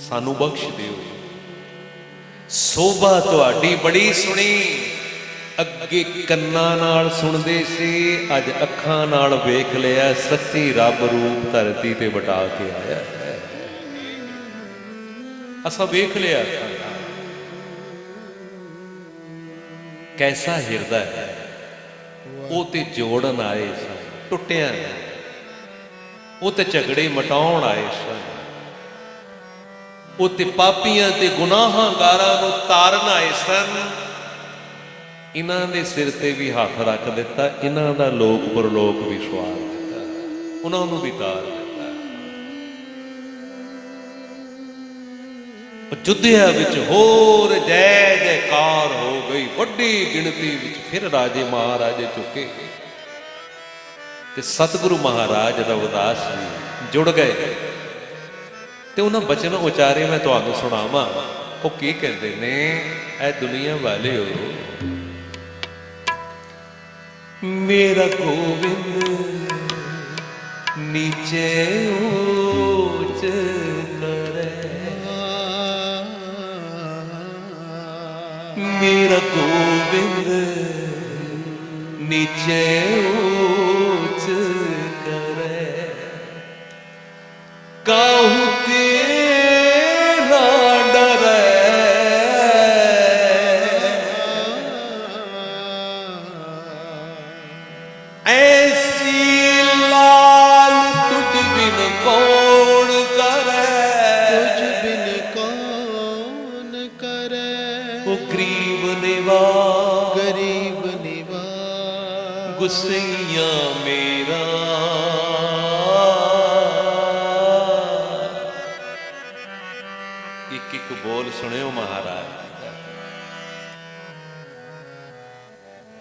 सानू बख्श दिओ। सोभा तुहाडी बड़ी सुनी, अगे कन्ना नाल सुनदे सी, अज अखां नाल वेख लिया। सच्ची रब रूप धरती ते वटा के आया है। असा वेख लिया कैसा हिरदा है। वो ते जोड़न आए सन, टुटिया वो ते झगड़े मटाउण आए सन। वो ते पापियां ते गुनाहगारां नूं तारन आए सन। इन्हां दे सिर ते भी हाथ रख दिता, इन्हां दा लोक परलोक भी सवार दिता, उन्हां नूं भी तार दिता। अयोध्या विच होर जय जयकार हो गई। वड्डी गिणती विच फिर राजे महाराजे चुके ते सतगुरु महाराज रविदास जी जुड़ गए। ते उन्हां बचन उचारे मैं तुहानूं सुणावां। वो की कहंदे ने, ऐ दुनिया वालिओ, मेरा गोविंद नीचे ऊंच करे, मेरा गोविंद नीचे ऊंच करे। काहू तेरा डरे, ऐसी लाल तुझ बिन कौन करे, तुझ बिन कौन करे। वो गरीब निवाज, गरीब निवाज, गुस्सैया मेरा। एक एक बोल सुनियो महाराज।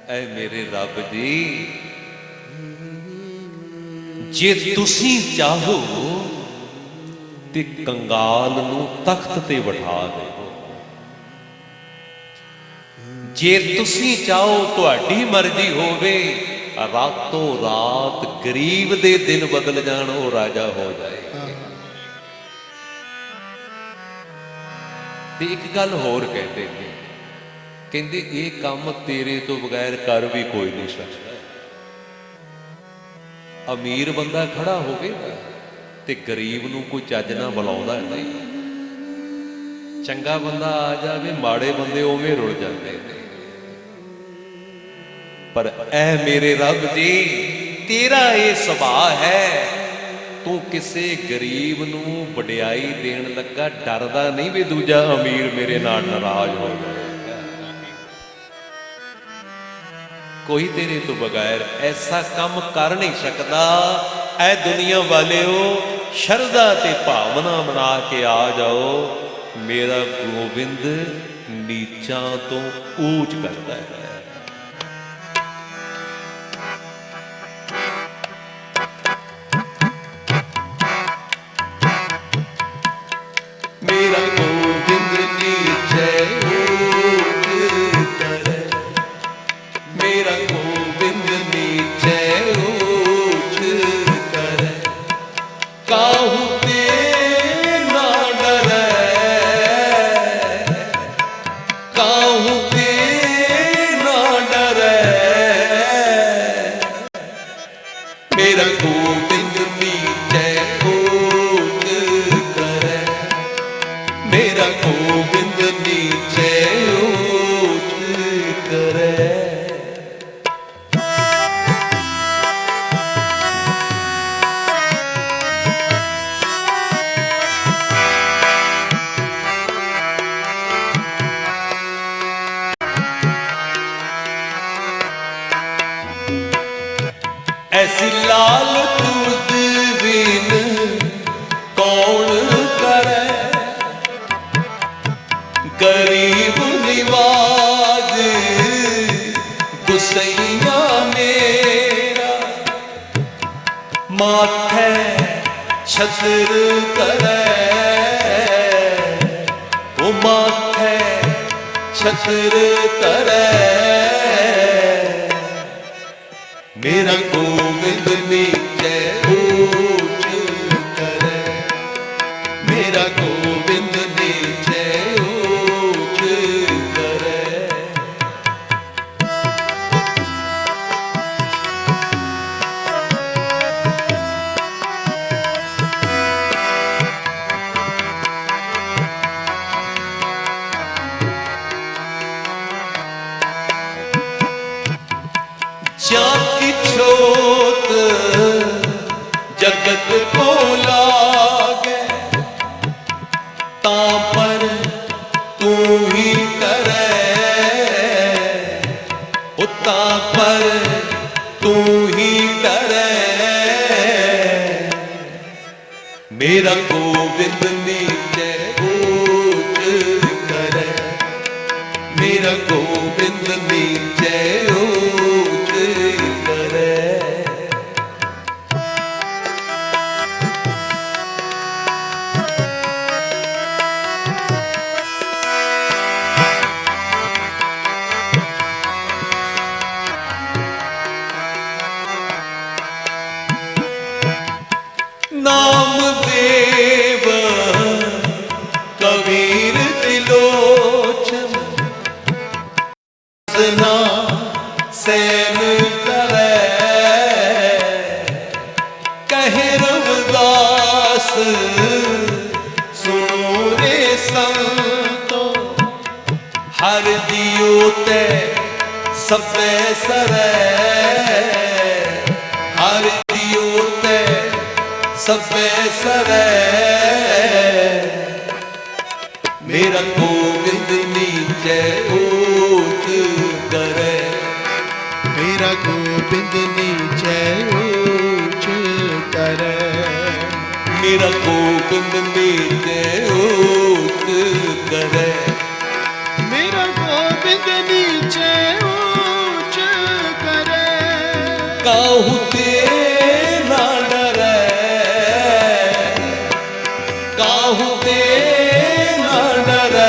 ऐ मेरे रब जी, जे तुसी चाहो ते कंगाल नूं तख्त ते बिठा देवो, जे तुसी चाहो तुहाडी मर्जी होवे रातों रात गरीब दे दिन बदल जाण, वो राजा हो जाए। ते एक गल होर कहते ने, कहते ये काम तेरे तो बगैर कर भी कोई नहीं सकता। अमीर बंदा खड़ा होवेगा ते गरीब नूं कोई चज ना बुलाउंदा नहीं, चंगा बंदा आ जावे माड़े बंदे उवें रुल जाते हैं। पर ऐ मेरे रब जी, तेरा ये सुभाव है, तू किसी गरीब नूं वडियाई देण लगा डरदा नहीं भी दूजा अमीर मेरे नाल नाराज हो जाएगा। कोई तेरे तो बगैर ऐसा काम कर नहीं सकता। ऐ दुनिया वालेओ, शरदा ते भावना बना के आ जाओ, मेरा गोविंद नीचां तो ऊंच करता है। मेरा गोविंद नीचे ऊंच करे, मेरा गोविंद नीचे ऊंच करे, काहू ते ना डरे, काहू ते ना डरे, मेरा गोविंद नीचे ऊंच करे, मेरा गोविंद नीचे ऊंच करे। ऐसी लाल तुझ बिन कौन करे, गरीब निवाज गुसैया मेरा, माथे छत्र करे, वो माथे छत्र करे, मेरा गोविंद नीचे ऊंच करे, मेरा गोविंद नीचे ऊंच करे। जाकी छोत जगत को लागे, तां पर तू ही करे, तां पर तू ही करे, मेरा गोविंद नीचे ऊंच करे, मेरा गोविंद नीचे ऊंच करे। नाम देव कबीर तिलोचन, सना सैन करे, कहे रविदास सुनो रे संतो, हर दियो ते सबे सरे, हर दियो ते सबे सरे, मेरा गोविंद नीचे ऊंच करे, मेरा गोविंद नीचे ऊंच करे, मेरा गोविंद नीचे ऊंच करे, मेरा गोविंद नीचे ऊंच काहू ते ना डरै।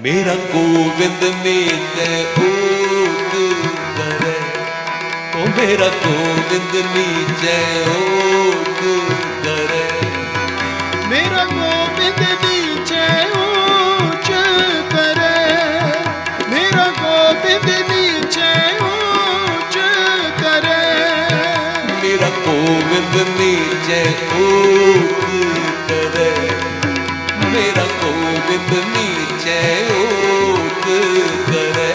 मेरा गोविंद नीचे ऊट करे, ओ मेरा गोविंद नीचे ऊट करे। मेरा गोविंद नीचे ऊंच करे, मेरा गोविंद नीचे ऊंच करे। मेरा गोविंद नीचे ऊट करे, मेरा गोविंद नीचे ऊट करे।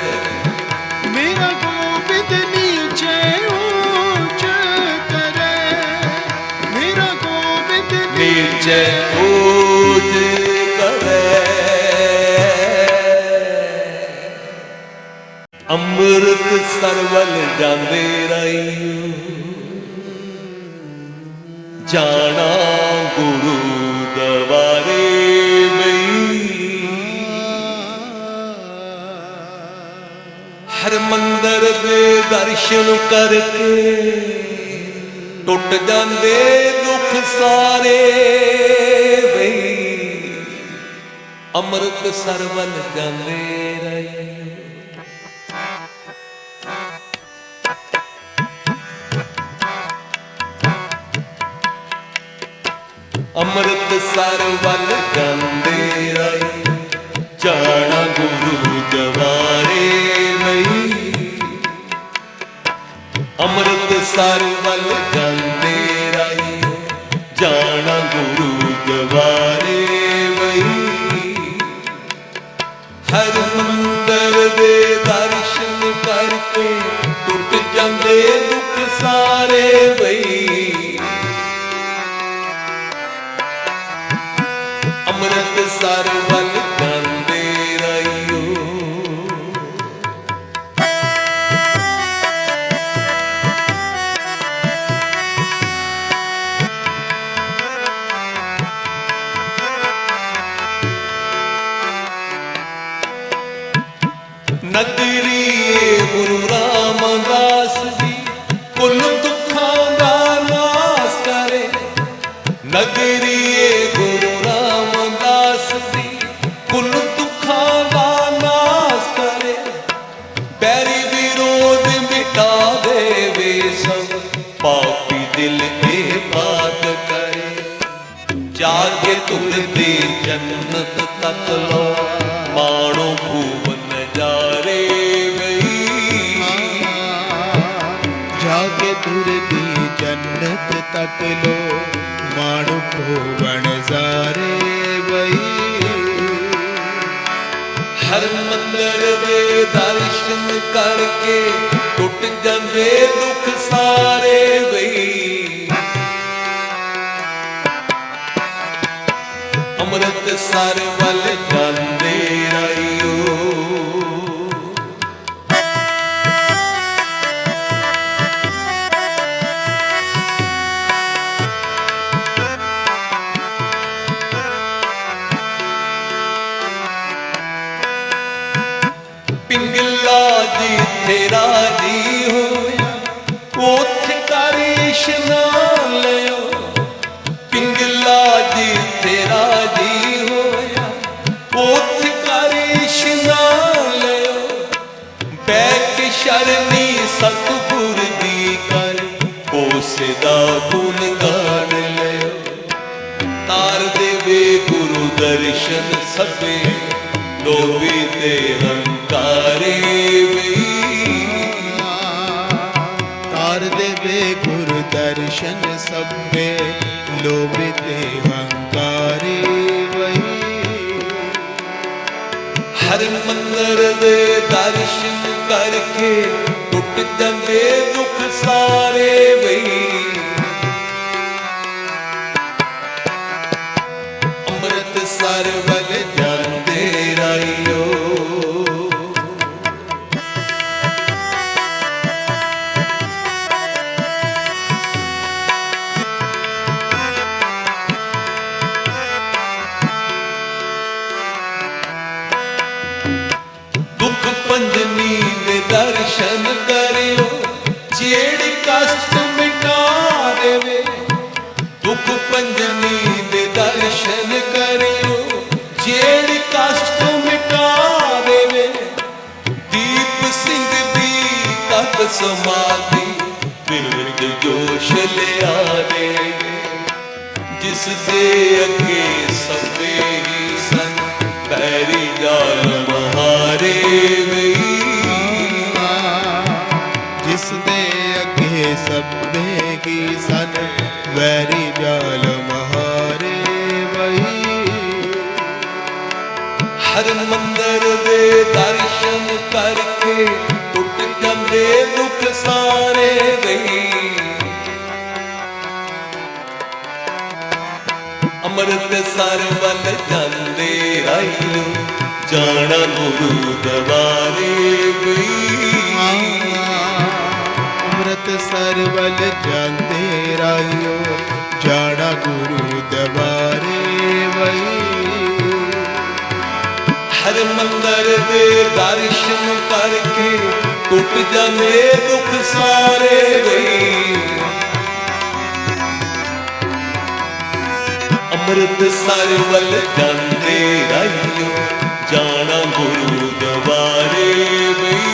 मेरा गोविंद नीचे ऊंच करे, मेरा गोविंद नीचे ऊट करे। अमृत सरवल जांदे रही, जाना गुरु दवारे हर मंदिर दे दर्शन करके टुट जांदे दुख सारे बई। अमृत सरवल जांदे रहे, अमृत सरवल जांदे रहे, जाना गुरु दवारे मई। अमृत सरवल जांदे रहे, जाना गुरु दवारे मई। हर मंदिर दे दर्शन करके टुट जांदे दुख सारे बई। अमृत सरवल जांदे रहियो। नगरी गुरु रामदास जी कुल दुखां दा नास करे। नगरी गुरु रामदास जी कुल दुखां दा नास करे। बैरी विरोध मिटा देवे सब, पापी दिल ए बात करे। जागे तुरते जन्नत तक लो, माणो भूवन नजारे गई। जाके तुरती जन्नत तक लो, माणो भुवन नजारे वही। हर मंदिर दे दर्शन करके टुट जांदे दुख सारे बई। अमृत सरवल जांदे रहियो। पिंगला जिथे राजी होया, उथे कर इशनान लियो। पिंगला जिथे राजी होया, उथे कर इशनान लियो। बैठ शरणी सतगुर दी कर, कोसदा गुण गान लियो। तार देवे गुरु दर्शन सबे, लोभी ते हंकारे बई। तार देवे गुरु दर्शन सबे, लोभी ते हंकारे वही। हर मंदिर दे दर्शन करके टुट जांदे दुख सारे बई। अमृत सरवल जांदे रहियो। दुख पंजनी दे दर्शन करियो, जेड़ कष्ट मिटा देवे। दुख पंजनी ਮੰਜਨੀ ਦੇ ਦਰਸ਼ਨ ਕਰਿਓ, ਜਿਹੜੀ ਕਸ਼ਟ ਮਿਟਾ ਦੇਵੇ। ਦੀਪ ਸਿੰਘ ਦੀ ਤਤ ਸਮਾਧੀ ਬਿਰਦ ਜੋਸ਼ ਲਿਆ ਦੇਵੇ। ਜਿਸ ਦੇ ਅੱਗੇ ਸਭੇ ਹੀ ਸਨ, ਪੈਰੀ ਜਾਲ ਮਹਾਰੇ ਵਈ। ਜਿਸ ਦੇ ਅੱਗੇ ਸਭੇ ਕੀ ਸਨ, ਵੈਰੀ ਜਾਲ ਮਹਾਰੇ ਵਹੀ। ਹਰ ਮੰਦਰ ਦੇ ਦਰਸ਼ਨ ਕਰਕੇ ਟੁੱਟ ਜਾਂਦੇ ਦੁੱਖ ਸਾਰੇ ਵਈ। ਅੰਮ੍ਰਿਤਸਰ ਵੱਲ ਜਾਂਦੇ ਆਇਓ, ਜਾਣਾ ਗੁਰੂ ਦਵਾਰੇ ਵਈ। ਅੰਮ੍ਰਿਤਸਰ ਵੱਲ ਜਾਂਦੇ ਰਾਹੀਓ, ਜਾਣਾ ਗੁਰੂ ਦਵਾਰੇ ਵਹੀ। ਹਰ ਮੰਦਰ ਦੇ ਦਰਸ਼ਨ ਕਰਕੇ ਟੁੱਟ ਜਾਂਦੇ ਦੁੱਖ ਸਾਰੇ ਵਈ। ਅੰਮ੍ਰਿਤਸਰ ਵੱਲ ਜਾਂਦੇ ਰਾਹੀਓ, ਜਾਣਾ ਗੁਰੂ ਦਵਾਰੇ ਵਈ।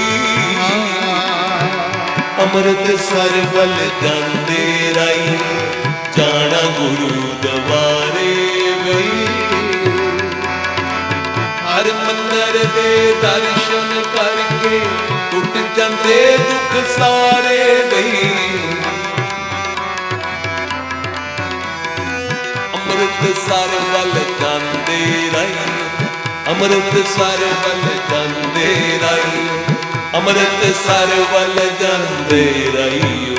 ਅੰਮ੍ਰਿਤਸਰ ਵੱਲ ਜਾਂਦੇ ਰਾਹੀਓ, ਜਾਣਾ ਗੁਰੂ ਦਵਾਰੇ ਵਈ। ਹਰ ਮੰਦਰ ਦੇ ਦਰਸ਼ਨ ਕਰਕੇ ਟੁੱਟ ਜਾਂਦੇ ਦੁੱਖ ਸਾਰੇ ਵਈ। ਅੰਮ੍ਰਿਤਸਰ ਵੱਲ ਜਾਂਦੇ ਰਾਹੀਓ, ਅੰਮ੍ਰਿਤਸਰ ਵੱਲ ਜਾਂਦੇ ਰਾਹੀਓ, ਅੰਮ੍ਰਿਤਸਰ ਵੱਲ ਜਾਂਦੇ ਰਾਹੀਓ,